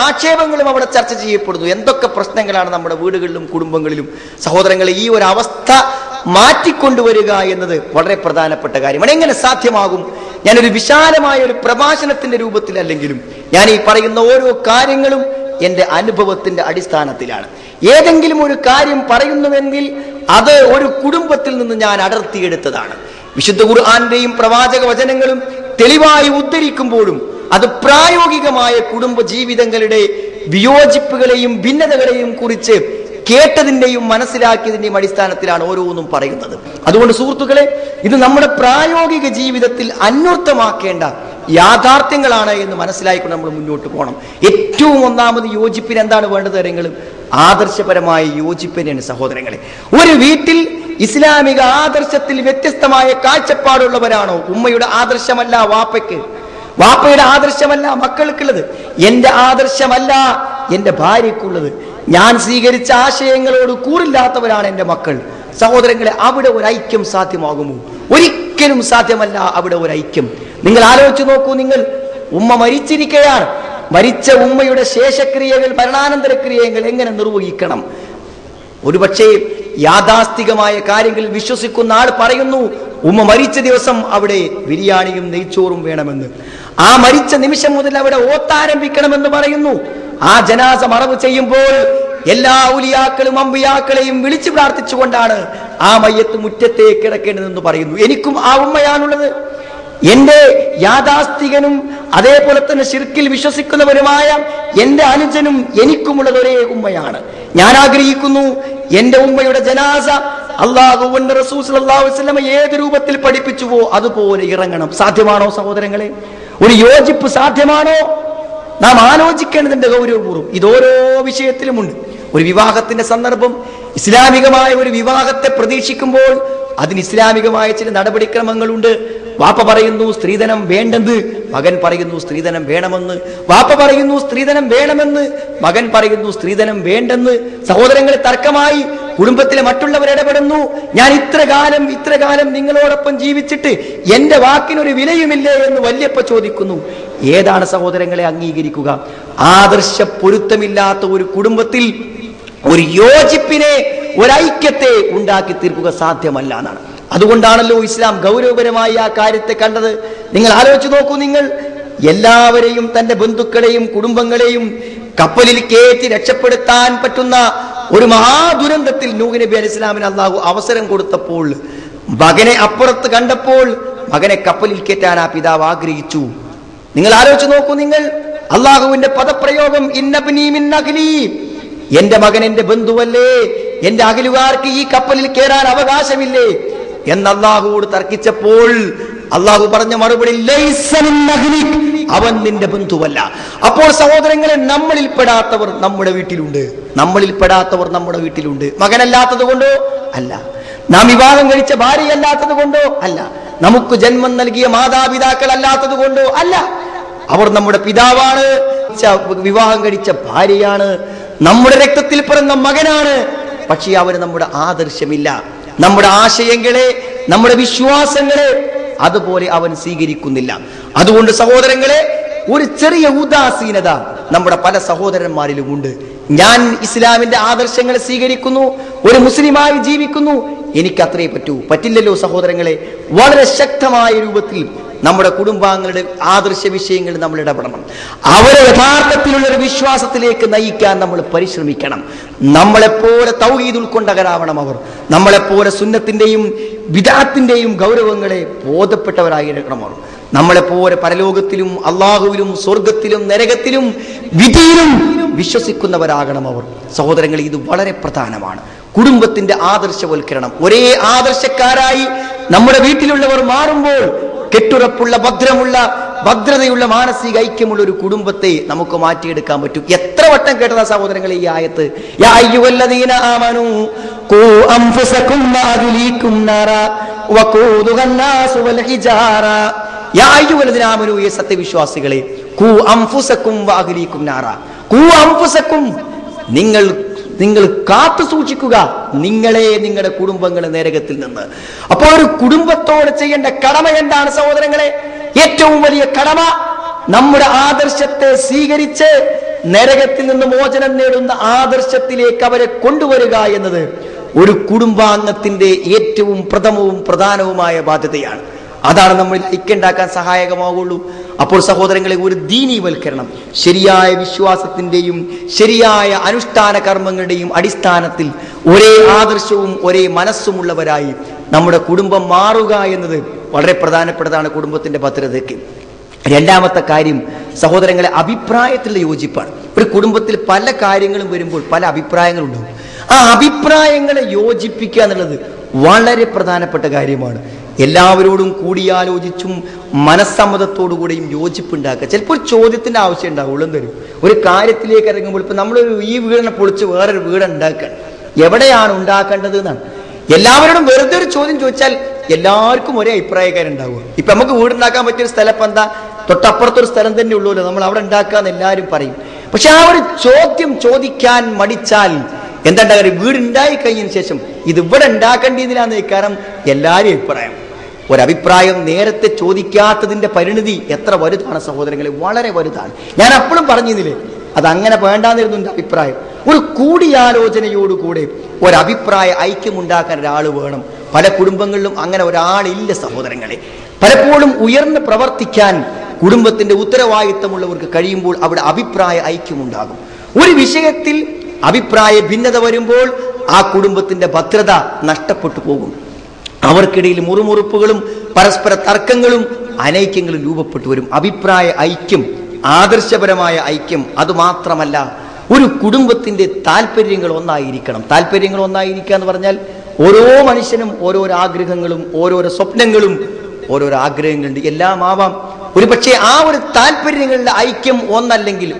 ആക്ഷേപങ്ങളും അവിടെ ചർച്ച ചെയ്യപ്പെടുന്നു. എന്തൊക്കെ പ്രശ്നങ്ങളാണ് നമ്മുടെ വീടുകളിലും കുടുംബങ്ങളിലും. സഹോദരങ്ങളെ, ഈ ഒരു അവസ്ഥ മാറ്റിക്കൊണ്ടുവരിക എന്നത് വളരെ പ്രധാനപ്പെട്ട കാര്യമാണ്. എങ്ങനെ സാധ്യമാകും? ഞാനൊരു വിശാലമായ ഒരു പ്രഭാഷണത്തിന്റെ രൂപത്തിലല്ലെങ്കിലും ഞാൻ ഈ പറയുന്ന ഓരോ കാര്യങ്ങളും എന്റെ അനുഭവത്തിന്റെ അടിസ്ഥാനത്തിലാണ്. ഏതെങ്കിലും ഒരു കാര്യം പറയുന്നുവെങ്കിൽ അത് ഒരു കുടുംബത്തിൽ നിന്ന് ഞാൻ അടർത്തിയെടുത്തതാണ്. വിശുദ്ധ ഖുർആന്റെയും പ്രവാചക വചനങ്ങളും തെളിവായി ഉദ്ധരിക്കുമ്പോഴും അത് പ്രായോഗികമായ കുടുംബ ജീവിതങ്ങളുടെ വിയോജിപ്പുകളെയും ഭിന്നതകളെയും കുറിച്ച് കേട്ടതിന്റെയും മനസ്സിലാക്കിയതിന്റെയും അടിസ്ഥാനത്തിലാണ് ഓരോന്നും പറയുന്നത്. അതുകൊണ്ട് സുഹൃത്തുക്കളെ, ഇത് നമ്മുടെ പ്രായോഗിക ജീവിതത്തിൽ അന്വർത്ഥമാക്കേണ്ട യാഥാർത്ഥ്യങ്ങളാണ് എന്ന് മനസ്സിലാക്കിക്കൊണ്ട് നമ്മൾ മുന്നോട്ട് പോകണം. ഏറ്റവും ഒന്നാമത് യോജിപ്പിന് എന്താണ് വേണ്ടത്? കാര്യങ്ങളും ആദർശപരമായ യോജിപ്പിനാണ് സഹോദരങ്ങളെ. ഒരു വീട്ടിൽ ഇസ്ലാമിക ആദർശത്തിൽ വ്യത്യസ്തമായ കാഴ്ചപ്പാടുള്ളവരാണോ? ഉമ്മയുടെ ആദർശമല്ല വാപ്പയ്ക്ക്, വാപ്പയുടെ ആദർശമല്ല മക്കൾക്കുള്ളത്, എന്റെ ആദർശമല്ല എന്റെ ഭാര്യക്കുള്ളത്, ഞാൻ സ്വീകരിച്ച ആശയങ്ങളോട് കൂറില്ലാത്തവരാണ് എന്റെ മക്കൾ. സഹോദരങ്ങളെ, അവിടെ ഒരു ഐക്യം സാധ്യമാകുമോ? ഒരിക്കലും സാധ്യമല്ല അവിടെ ഒരു ഐക്യം. നിങ്ങൾ ആലോചിച്ച് നോക്കൂ. നിങ്ങൾ ഉമ്മ മരിച്ചിരിക്കുകയാണ്. മരിച്ച ഉമ്മയുടെ ശേഷക്രിയകൾ, മരണാനന്തര ക്രിയകൾ എങ്ങനെ നിർവഹിക്കണം? ഒരുപക്ഷെ യാഥാസ്ഥികമായ കാര്യങ്ങളിൽ വിശ്വസിക്കുന്ന ആൾ പറയുന്നു, ഉമ്മ മരിച്ച ദിവസം അവിടെ ബിരിയാണിയും നെയ്ച്ചോറും വേണമെന്ന്. ആ മരിച്ച നിമിഷം മുതൽ അവിടെ ഓത്താരംഭിക്കണമെന്ന് പറയുന്നു. ആ ജനാസ മറവ് ചെയ്യുമ്പോൾ എല്ലാ ഔലിയാക്കളും അമ്പിയാക്കളെയും വിളിച്ചു പ്രാർത്ഥിച്ചുകൊണ്ടാണ് ആ മയ്യത്ത് മുറ്റത്തേക്ക് കിടക്കേണ്ടതെന്ന് പറയുന്നു. എനിക്കും ആ ഉമ്മയാണുള്ളത്. എന്റെ യാഥാസ്ഥികനും അതേപോലെ തന്നെ ശിർക്കിൽ വിശ്വസിക്കുന്നവരുമായ എന്റെ അനുജനും എനിക്കുമുള്ളത് ഒരേ ഉമ്മയാണ്. ഞാൻ ആഗ്രഹിക്കുന്നു എന്റെ ഉമ്മയുടെ ജനാസ അല്ലാഹുവിന്റെ റസൂൽ സ്വല്ലല്ലാഹു അലൈഹി വസല്ലം ഏത് രൂപത്തിൽ പഠിപ്പിച്ചുവോ അതുപോലെ ഇറങ്ങണം. സാധ്യമാണോ സഹോദരങ്ങളെ? ഒരു യോജിപ്പ് സാധ്യമാണോ? നാം ആലോചിക്കേണ്ടതിന്റെ ഗൗരവപൂർവ്വം. ഇതോരോ വിഷയത്തിലുമുണ്ട്. ഒരു വിവാഹത്തിന്റെ സന്ദർഭം, ഇസ്ലാമികമായ ഒരു വിവാഹത്തെ പ്രതീക്ഷിക്കുമ്പോൾ അതിന് ഇസ്ലാമികമായ ചില നടപടിക്രമങ്ങളുണ്ട്. വാപ്പ പറയുന്നു സ്ത്രീധനം വേണ്ടെന്ന്, മകൻ പറയുന്നു സ്ത്രീധനം വേണമെന്ന്. വാപ്പ പറയുന്നു സ്ത്രീധനം വേണമെന്ന്, മകൻ പറയുന്നു സ്ത്രീധനം വേണ്ടെന്ന്. സഹോദരങ്ങളെ, തർക്കമായി കുടുംബത്തിലെ മറ്റുള്ളവർ ഇടപെടുന്നു. ഞാൻ ഇത്ര കാലം നിങ്ങളോടൊപ്പം ജീവിച്ചിട്ട് എന്റെ വാക്കിനൊരു വിലയുമില്ലേ എന്ന് വല്യപ്പ ചോദിക്കുന്നു. ഏതാണ് സഹോദരങ്ങളെ അംഗീകരിക്കുക? ആദർശ പൊരുത്തമില്ലാത്ത ഒരു കുടുംബത്തിൽ ഒരു യോജിപ്പിനെ, ഒരൈക്യത്തെ ഉണ്ടാക്കി തീർക്കുക സാധ്യമല്ല എന്നാണ്. അതുകൊണ്ടാണല്ലോ ഇസ്ലാം ഗൗരവപരമായി ആ കാര്യത്തെ കണ്ടത്. നിങ്ങൾ ആലോചിച്ച് നോക്കൂ. നിങ്ങൾ എല്ലാവരെയും, തന്റെ ബന്ധുക്കളെയും കുടുംബങ്ങളെയും കപ്പലിൽ കയറ്റി രക്ഷപ്പെടുത്താൻ പറ്റുന്ന ഒരു മഹാദുരന്തത്തിൽ നൂഹ് നബി അലൈഹി ഇസ്ലാമിന് അള്ളാഹു അവസരം കൊടുത്തപ്പോൾ, മകനെ അപ്പുറത്ത് കണ്ടപ്പോൾ മകനെ കപ്പലിൽ കയറ്റാൻ ആ പിതാവ് ആഗ്രഹിച്ചു. നിങ്ങൾ ആലോചിച്ച് നോക്കൂ. നിങ്ങൾ അള്ളാഹുവിന്റെ പദപ്രയോഗം ഇന്നബ്നീ മിൻ അഹ്ലീ, എന്റെ മകൻ എന്റെ ബന്ധുവല്ലേ, എന്റെ അഖിലുകാർക്ക് ഈ കപ്പലിൽ കയറാൻ അവകാശമില്ലേ എന്ന് അള്ളാഹുവോട് തർക്കിച്ചപ്പോൾ അള്ളാഹു പറഞ്ഞ മറുപടി ലൈസ മിൻ അഹ്ലിക്, അവൻ നിന്റെ ബന്ധുവല്ല. അപ്പോൾ സഹോദരങ്ങളെ, നമ്മളിൽ പെടാത്തവർ നമ്മുടെ വീട്ടിലുണ്ട്. നമ്മുടെ വീട്ടിലുണ്ട്. മകനല്ലാത്തത് കൊണ്ടോ അല്ല, നാം വിവാഹം കഴിച്ച ഭാര്യയല്ലാത്തത് കൊണ്ടോ അല്ല, നമുക്ക് ജന്മം നൽകിയ മാതാപിതാക്കൾ അല്ലാത്തത് കൊണ്ടോ അല്ല. അവർ നമ്മുടെ പിതാവാണ്, വിവാഹം കഴിച്ച ഭാര്യയാണ്, നമ്മുടെ രക്തത്തിൽ പിറന്ന മകനാണ്. പക്ഷേ അവന് നമ്മുടെ ആദർശമില്ല, നമ്മുടെ ആശയങ്ങളെ, നമ്മുടെ വിശ്വാസങ്ങളെ അതുപോലെ അവൻ സ്വീകരിക്കുന്നില്ല. അതുകൊണ്ട് സഹോദരങ്ങളെ, ഒരു ചെറിയ ഉദാസീനത നമ്മുടെ പല സഹോദരന്മാരിലും ഉണ്ട്. ഞാൻ ഇസ്ലാമിന്റെ ആദർശങ്ങളെ സ്വീകരിക്കുന്നു, ഒരു മുസ്ലിമായി ജീവിക്കുന്നു, എനിക്ക് അത്രേ പറ്റില്ലല്ലോ സഹോദരങ്ങളെ. വളരെ ശക്തമായ രൂപത്തിൽ നമ്മുടെ കുടുംബാംഗങ്ങളുടെ ആദർശ വിഷയങ്ങൾ നമ്മൾ ഇടപെടണം. അവരെ യഥാർത്ഥത്തിലുള്ള ഒരു വിശ്വാസത്തിലേക്ക് നയിക്കാൻ നമ്മൾ പരിശ്രമിക്കണം. നമ്മളെപ്പോലെ തൗഹീദ് ഉൾക്കൊണ്ടവരാവണം അവർ. നമ്മളെപ്പോലെ സുന്നത്തിന്റെയും ബിദ്അത്തിന്റെയും ഗൗരവങ്ങളെ ബോധപ്പെട്ടവരായിരിക്കണം അവർ. നമ്മളെപ്പോലെ പരലോകത്തിലും അള്ളാഹുവിലും സ്വർഗത്തിലും നരകത്തിലും വിധിയിലും വിശ്വസിക്കുന്നവരാകണം അവർ. സഹോദരങ്ങൾ, ഇത് വളരെ പ്രധാനമാണ്. കുടുംബത്തിന്റെ ആദർശവൽക്കരണം. ഒരേ ആദർശക്കാരായി നമ്മുടെ വീട്ടിലുള്ളവർ മാറുമ്പോൾ കെട്ടുറപ്പുള്ള, ഭദ്രതയുള്ള, മാനസിക ഐക്യമുള്ള ഒരു കുടുംബത്തെ നമുക്ക് മാറ്റിയെടുക്കാൻ പറ്റും. എത്ര വട്ടം കേട്ടതാ സഹോദരങ്ങളെ ഈ ആയത്ത്? യാ അയ്യുഹല്ലദീന ആമനൂ ഖൂ അൻഫുസകും വഅഹ്ലീകും നാറാ വഖൂദുഹാ അന്നാസു വൽ ഹിജാറ. യാ അയ്യുഹല്ലദീന ആമനൂ, ഈ സത്യവിശ്വാസികളെ, ഖൂ അൻഫുസകും വഅഹ്ലീകും നാറാ. ഖൂ അൻഫുസകും, നിങ്ങൾ കാത്തു സൂക്ഷിക്കുക നിങ്ങളെ, നിങ്ങളുടെ കുടുംബങ്ങളെ നരകത്തിൽ നിന്ന്. അപ്പോൾ ഒരു കുടുംബത്തോട് ചെയ്യേണ്ട കടമ എന്താണ് സഹോദരങ്ങളെ? ഏറ്റവും വലിയ കടമ നമ്മുടെ ആദർശത്തെ സ്വീകരിച്ച് നരകത്തിൽ നിന്ന് മോചനം നേടുന്ന ആദർശത്തിലേക്ക് അവരെ കൊണ്ടുവരിക എന്നത് ഒരു കുടുംബാംഗത്തിന്റെ ഏറ്റവും പ്രഥമവും പ്രധാനവുമായ ബാധ്യതയാണ്. അതാണ് നമ്മൾ ഐക്യമുണ്ടാക്കാൻ സഹായകമാവുള്ളൂ. അപ്പോൾ സഹോദരങ്ങളെ, ഒരു ദീനീവൽക്കരണം ശരിയായ വിശ്വാസത്തിന്റെയും ശരിയായ അനുഷ്ഠാന കർമ്മങ്ങളുടെയും അടിസ്ഥാനത്തിൽ ഒരേ ആദർശവും ഒരേ മനസ്സുമുള്ളവരായി നമ്മുടെ കുടുംബം മാറുക എന്നത് വളരെ പ്രധാനപ്പെട്ടതാണ് കുടുംബത്തിന്റെ ഭദ്രതയ്ക്ക്. രണ്ടാമത്തെ കാര്യം സഹോദരങ്ങളെ, അഭിപ്രായത്തിലുള്ള യോജിപ്പാണ്. ഒരു കുടുംബത്തിൽ പല കാര്യങ്ങളും വരുമ്പോൾ പല അഭിപ്രായങ്ങളുണ്ടാവും. ആ അഭിപ്രായങ്ങളെ യോജിപ്പിക്കുക എന്നുള്ളത് വളരെ പ്രധാനപ്പെട്ട കാര്യമാണ്. എല്ലാവരോടും കൂടിയാലോചിച്ചും മനസ്സമ്മതത്തോടുകൂടിയും യോജിപ്പുണ്ടാക്കുക. ചിലപ്പോൾ ഒരു ചോദ്യത്തിന്റെ ആവശ്യം ഉണ്ടാവുള്ളൂ. എന്തരും ഒരു കാര്യത്തിലേക്ക് ഇറങ്ങുമ്പോൾ ഇപ്പൊ നമ്മളൊരു ഈ വീടിനെ പൊളിച്ച് വേറൊരു വീട് ഉണ്ടാക്കാൻ എവിടെയാണ് ഉണ്ടാക്കേണ്ടത് എന്നാണ്. എല്ലാവരോടും വെറുതെ ഒരു ചോദ്യം ചോദിച്ചാൽ എല്ലാവർക്കും ഒരേ അഭിപ്രായക്കാരുണ്ടാവുക. ഇപ്പൊ നമുക്ക് വീടുണ്ടാക്കാൻ പറ്റിയൊരു സ്ഥലം ഇപ്പൊ എന്താ, തൊട്ടപ്പുറത്തൊരു സ്ഥലം തന്നെ ഉള്ളൂല്ലോ, നമ്മൾ അവിടെ ഉണ്ടാക്കാന്ന് എല്ലാവരും പറയും. പക്ഷെ ആ ഒരു ചോദ്യം ചോദിക്കാൻ മടിച്ചാൽ എന്താ കാര്യം, വീടുണ്ടായി കഴിഞ്ഞതിന് ശേഷം ഇത് ഇവിടെ ഉണ്ടാക്കേണ്ടതിനാന്ന് കാരണം എല്ലാവരും അഭിപ്രായം. ഒരഭിപ്രായം നേരത്തെ ചോദിക്കാത്തതിന്റെ പരിണിതി എത്ര വലുതാണ് സഹോദരങ്ങളെ, വളരെ വലുതാണ്. ഞാൻ അപ്പോഴും പറഞ്ഞില്ലേ, അത് അങ്ങനെ വേണ്ടാന്നിരുന്നു എന്റെ അഭിപ്രായം. ഒരു കൂടിയാലോചനയോടുകൂടെ ഒരഭിപ്രായ ഐക്യമുണ്ടാക്കാൻ ഒരാൾ വേണം. പല കുടുംബങ്ങളിലും അങ്ങനെ ഒരാളില്ല സഹോദരങ്ങളെ. പലപ്പോഴും ഉയർന്ന് പ്രവർത്തിക്കാൻ കുടുംബത്തിന്റെ ഉത്തരവാദിത്തമുള്ളവർക്ക് കഴിയുമ്പോൾ അവിടെ അഭിപ്രായ ഐക്യമുണ്ടാകും. ഒരു വിഷയത്തിൽ അഭിപ്രായ ഭിന്നത വരുമ്പോൾ ആ കുടുംബത്തിന്റെ ഭദ്രത നഷ്ടപ്പെട്ടു പോകും. അവർക്കിടയിൽ മുറുമുറുപ്പുകളും പരസ്പര തർക്കങ്ങളും അനൈക്യങ്ങളും രൂപപ്പെട്ടു വരും. അഭിപ്രായ ഐക്യം, ആദർശപരമായ ഐക്യം, അതുമാത്രമല്ല ഒരു കുടുംബത്തിന്റെ താല്പര്യങ്ങൾ ഒന്നായിരിക്കണം. താല്പര്യങ്ങൾ ഒന്നായിരിക്കുക എന്ന് പറഞ്ഞാൽ ഓരോ മനുഷ്യനും ഓരോരോ ആഗ്രഹങ്ങളും ഓരോരോ സ്വപ്നങ്ങളും ഓരോരോ ആഗ്രഹങ്ങളുണ്ട്. എല്ലാം ആവാം. ഒരു പക്ഷേ ആ ഒരു താല്പര്യങ്ങളുടെ ഐക്യം ഒന്നല്ലെങ്കിൽ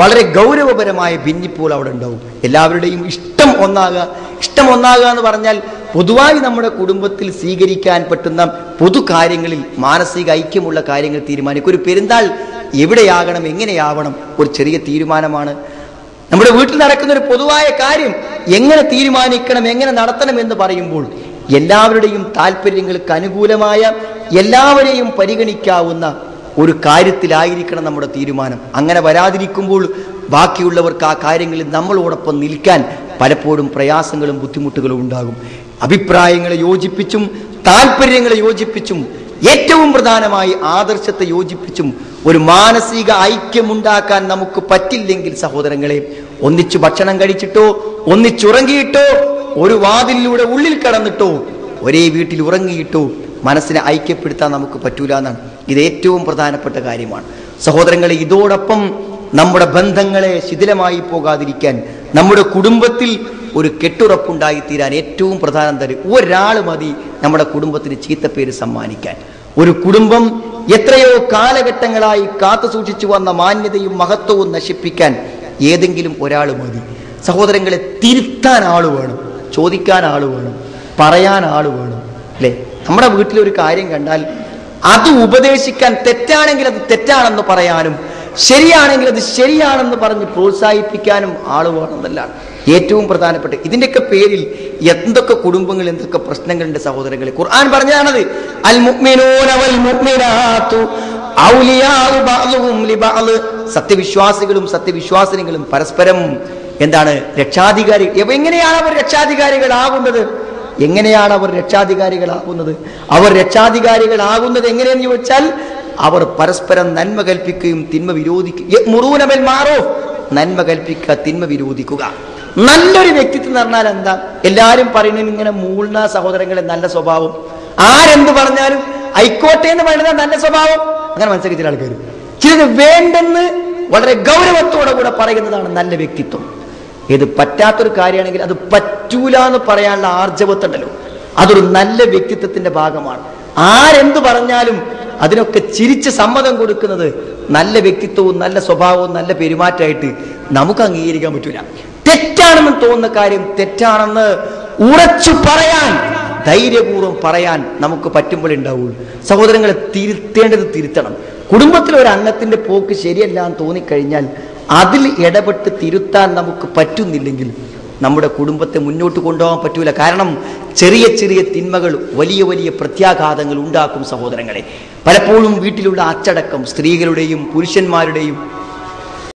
വളരെ ഗൗരവപരമായ ഭിന്നിപ്പുകൾ അവിടെ ഉണ്ടാവും. എല്ലാവരുടെയും ഇഷ്ടം ഒന്നാകുക എന്ന് പറഞ്ഞാൽ പൊതുവായി നമ്മുടെ കുടുംബത്തിൽ സ്വീകരിക്കാൻ പറ്റുന്ന പൊതു കാര്യങ്ങളിൽ മാനസിക ഐക്യമുള്ള കാര്യങ്ങൾ തീരുമാനിക്കും. ഒരു പെരുന്നാൾ എവിടെയാകണം, എങ്ങനെയാവണം, ഒരു ചെറിയ തീരുമാനമാണ്. നമ്മുടെ വീട്ടിൽ നടക്കുന്ന ഒരു പൊതുവായ കാര്യം എങ്ങനെ തീരുമാനിക്കണം, എങ്ങനെ നടത്തണം എന്ന് പറയുമ്പോൾ എല്ലാവരുടെയും താല്പര്യങ്ങൾക്ക് അനുകൂലമായ, എല്ലാവരെയും പരിഗണിക്കാവുന്ന ഒരു കാര്യത്തിലായിരിക്കണം നമ്മുടെ തീരുമാനം. അങ്ങനെ വരാതിരിക്കുമ്പോൾ ബാക്കിയുള്ളവർക്ക് ആ കാര്യങ്ങളിൽ നമ്മളോടൊപ്പം നിൽക്കാൻ പലപ്പോഴും പ്രയാസങ്ങളും ബുദ്ധിമുട്ടുകളും ഉണ്ടാകും. അഭിപ്രായങ്ങളെ യോജിപ്പിച്ചും താല്പര്യങ്ങളെ യോജിപ്പിച്ചും ഏറ്റവും പ്രധാനമായി ആദർശത്തെ യോജിപ്പിച്ചും ഒരു മാനസിക ഐക്യമുണ്ടാക്കാൻ നമുക്ക് പറ്റില്ലെങ്കിൽ സഹോദരങ്ങളെ, ഒന്നിച്ചു ഭക്ഷണം കഴിച്ചിട്ടോ ഒന്നിച്ചുറങ്ങിയിട്ടോ ഒരു വാതിലിലൂടെ ഉള്ളിൽ കടന്നിട്ടോ ഒരേ വീട്ടിൽ ഉറങ്ങിയിട്ടോ മനസ്സിനെ ഐക്യപ്പെടുത്താൻ നമുക്ക് പറ്റൂല എന്നാണ്. ഇത് ഏറ്റവും പ്രധാനപ്പെട്ട കാര്യമാണ് സഹോദരങ്ങളെ. ഇതോടൊപ്പം നമ്മുടെ ബന്ധങ്ങളെ ശിഥിലമായി പോകാതിരിക്കാൻ, നമ്മുടെ കുടുംബത്തിൽ ഒരു കെട്ടുറപ്പുണ്ടായിത്തീരാൻ ഏറ്റവും പ്രധാനം തരും ഒരാൾ മതി നമ്മുടെ കുടുംബത്തിന് ചീത്തപ്പേര് സമ്മാനിക്കാൻ. ഒരു കുടുംബം എത്രയോ കാലഘട്ടങ്ങളായി കാത്തു സൂക്ഷിച്ചു വന്ന മാന്യതയും മഹത്വവും നശിപ്പിക്കാൻ ഏതെങ്കിലും ഒരാൾ മതി സഹോദരങ്ങളെ. തിരുത്താൻ ആള് വേണം, ചോദിക്കാൻ ആള് വേണം, പറയാൻ ആള് വേണം, അല്ലെ? നമ്മുടെ വീട്ടിലൊരു കാര്യം കണ്ടാൽ അത് ഉപദേശിക്കാൻ, തെറ്റാണെങ്കിൽ അത് തെറ്റാണെന്ന് പറയാനും ശരിയാണെങ്കിൽ അത് ശരിയാണെന്ന് പറഞ്ഞ് പ്രോത്സാഹിപ്പിക്കാനും ആള് വേണമെന്നല്ലാണ് ഏറ്റവും പ്രധാനപ്പെട്ട. ഇതിന്റെയൊക്കെ പേരിൽ എന്തൊക്കെ കുടുംബങ്ങൾ, എന്തൊക്കെ പ്രശ്നങ്ങളുണ്ട് സഹോദരങ്ങളെ. ഖുർആൻ പറഞ്ഞതാണത്, അൽ മുഅ്മിനൂന വൽ മുഅ്മിനാത്തു ഔലിയാഉ ബഅ്ദുഹും ലിബഅദ്. സത്യവിശ്വാസികളും സത്യവിശ്വാസിനികളും പരസ്പരം എന്താണ് രക്ഷാധികാരി. എങ്ങനെയാണ് അവർ രക്ഷാധികാരികളാകുന്നത്? അവർ രക്ഷാധികാരികളാകുന്നത് എങ്ങനെയെന്ന് ചോദിച്ചാൽ അവർ പരസ്പരം നന്മ കൽപ്പിക്കുകയും തിന്മ വിരോധിക്കുക. നന്മ കൽപ്പിക്കുക, തിന്മ വിരോധിക്കുക. നല്ലൊരു വ്യക്തിത്വം എന്ന് പറഞ്ഞാൽ എന്താ? എല്ലാരും പറയുന്നത് ഇങ്ങനെ മൂളുന്ന സഹോദരങ്ങളെ നല്ല സ്വഭാവം. ആരെന്ത് പറഞ്ഞാലും ആയിക്കോട്ടെ എന്ന് പറയുന്നത് നല്ല സ്വഭാവം. അങ്ങനെ മനസ്സിലാക്കി ചില ആൾക്കാർ ചിലത് വേണ്ടെന്ന് വളരെ ഗൗരവത്തോടെ കൂടെ പറയുന്നതാണ് നല്ല വ്യക്തിത്വം. ഏത് പറ്റാത്തൊരു കാര്യമാണെങ്കിൽ അത് പറ്റൂല എന്ന് പറയാനുള്ള ആർജവത്തുണ്ടല്ലോ, അതൊരു നല്ല വ്യക്തിത്വത്തിന്റെ ഭാഗമാണ്. ആരെന്ത് പറഞ്ഞാലും അതിനൊക്കെ ചിരിച്ച് സമ്മതം കൊടുക്കുന്നത് നല്ല വ്യക്തിത്വവും നല്ല സ്വഭാവവും നല്ല പെരുമാറ്റമായിട്ട് നമുക്ക് അംഗീകരിക്കാൻ പറ്റൂല. തെറ്റാണെന്ന് തോന്നുന്ന കാര്യം തെറ്റാണെന്ന് ഉറച്ചു പറയാൻ, ധൈര്യപൂർവ്വം പറയാൻ നമുക്ക് പറ്റുമ്പോൾ ഉണ്ടാവുള്ളൂ. സഹോദരങ്ങളെ, തിരുത്തേണ്ടത് തിരുത്തണം. കുടുംബത്തിലെ ഒരു അംഗത്തിന്റെ പോക്ക് ശരിയല്ല എന്ന് തോന്നിക്കഴിഞ്ഞാൽ അതിൽ ഇടപെട്ട് തിരുത്താൻ നമുക്ക് പറ്റുന്നില്ലെങ്കിൽ നമ്മുടെ കുടുംബത്തെ മുന്നോട്ട് കൊണ്ടുപോകാൻ പറ്റൂല. കാരണം ചെറിയ ചെറിയ തിന്മകൾ വലിയ വലിയ പ്രത്യാഘാതങ്ങൾ ഉണ്ടാക്കും സഹോദരങ്ങളെ. പലപ്പോഴും വീട്ടിലുള്ള അച്ചടക്കം, സ്ത്രീകളുടെയും പുരുഷന്മാരുടെയും